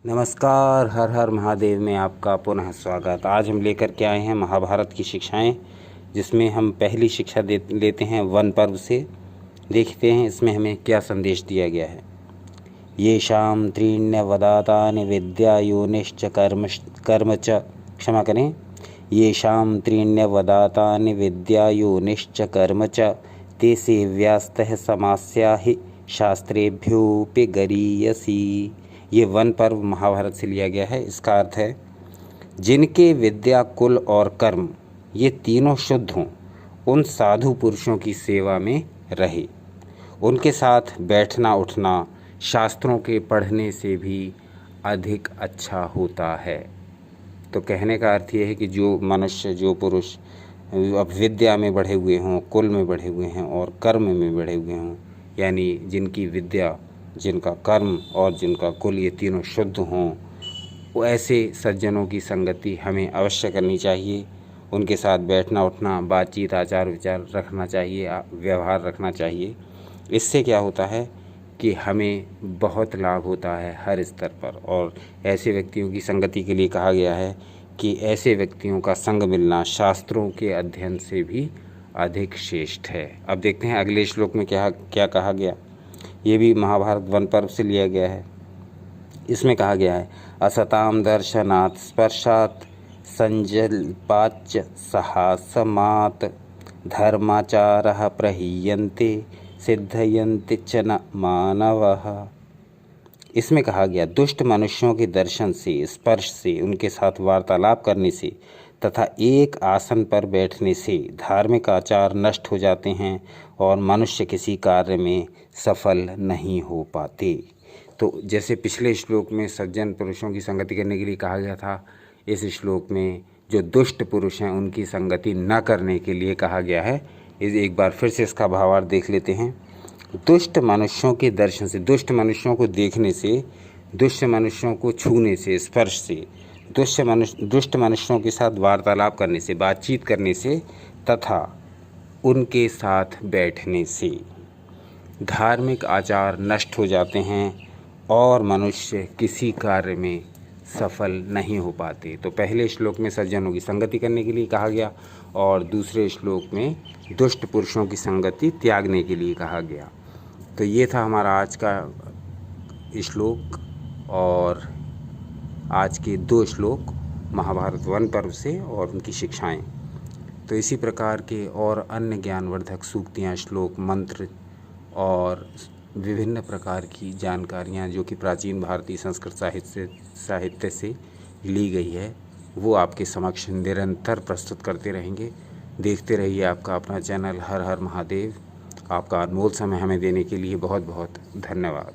नमस्कार, हर हर महादेव में आपका पुनः स्वागत। आज हम लेकर के आए हैं महाभारत की शिक्षाएं, जिसमें हम पहली शिक्षा लेते हैं वन पर्व से। देखते हैं इसमें हमें क्या संदेश दिया गया है। येषां त्रीण्यवदातानि विद्या योनिश्च कर्म च क्षमा करें येषां त्रीण्यवदातानि विद्या योनिश्च कर्म च ते सेव्यास्तः समास्या हि शास्त्रेभ्योऽपि गरीयसी। ये वन पर्व महाभारत से लिया गया है। इसका अर्थ है जिनके विद्या, कुल और कर्म ये तीनों शुद्ध हों, उन साधु पुरुषों की सेवा में रहे। उनके साथ बैठना उठना शास्त्रों के पढ़ने से भी अधिक अच्छा होता है। तो कहने का अर्थ ये है कि जो मनुष्य, जो पुरुष अब विद्या में बढ़े हुए हों, कुल में बढ़े हुए हैं और कर्म में बढ़े हुए हों, यानी जिनकी विद्या, जिनका कर्म और जिनका कुल ये तीनों शुद्ध हों, वो ऐसे सज्जनों की संगति हमें अवश्य करनी चाहिए। उनके साथ बैठना उठना, बातचीत, आचार विचार रखना चाहिए, व्यवहार रखना चाहिए। इससे क्या होता है कि हमें बहुत लाभ होता है हर स्तर पर। और ऐसे व्यक्तियों की संगति के लिए कहा गया है कि ऐसे व्यक्तियों का संग मिलना शास्त्रों के अध्ययन से भी अधिक श्रेष्ठ है। अब देखते हैं अगले श्लोक में क्या कहा गया। ये भी महाभारत वन पर्व से लिया गया है। इसमें कहा गया है असताम दर्शनात् स्पर्शात् संजल्पाच्च सहासमात् धर्माचारः प्रहीयन्ते सिद्धयन्ति च न मानवः। इसमें कहा गया दुष्ट मनुष्यों के दर्शन से, स्पर्श से, उनके साथ वार्तालाप करने से तथा एक आसन पर बैठने से धार्मिक आचार नष्ट हो जाते हैं और मनुष्य किसी कार्य में सफल नहीं हो पाते। तो जैसे पिछले श्लोक में सज्जन पुरुषों की संगति करने के लिए कहा गया था, इस श्लोक में जो दुष्ट पुरुष हैं उनकी संगति न करने के लिए कहा गया है। एक बार फिर से इसका भावार्थ देख लेते हैं। दुष्ट मनुष्यों के दर्शन से, दुष्ट मनुष्यों को देखने से, दुष्ट मनुष्यों को छूने से, स्पर्श से, दुष्ट मनुष्यों के साथ वार्तालाप करने से, बातचीत करने से तथा उनके साथ बैठने से धार्मिक आचार नष्ट हो जाते हैं और मनुष्य किसी कार्य में सफल नहीं हो पाते। तो पहले श्लोक में सज्जनों की संगति करने के लिए कहा गया और दूसरे श्लोक में दुष्ट पुरुषों की संगति त्यागने के लिए कहा गया। तो ये था हमारा आज का श्लोक और आज के 2 श्लोक महाभारत वन पर्व से और उनकी शिक्षाएं। तो इसी प्रकार के और अन्य ज्ञानवर्धक सूक्तियाँ, श्लोक, मंत्र और विभिन्न प्रकार की जानकारियाँ जो कि प्राचीन भारतीय संस्कृत साहित्य से ली गई है, वो आपके समक्ष निरंतर प्रस्तुत करते रहेंगे। देखते रहिए आपका अपना चैनल हर हर महादेव। आपका अनमोल समय हमें देने के लिए बहुत बहुत धन्यवाद।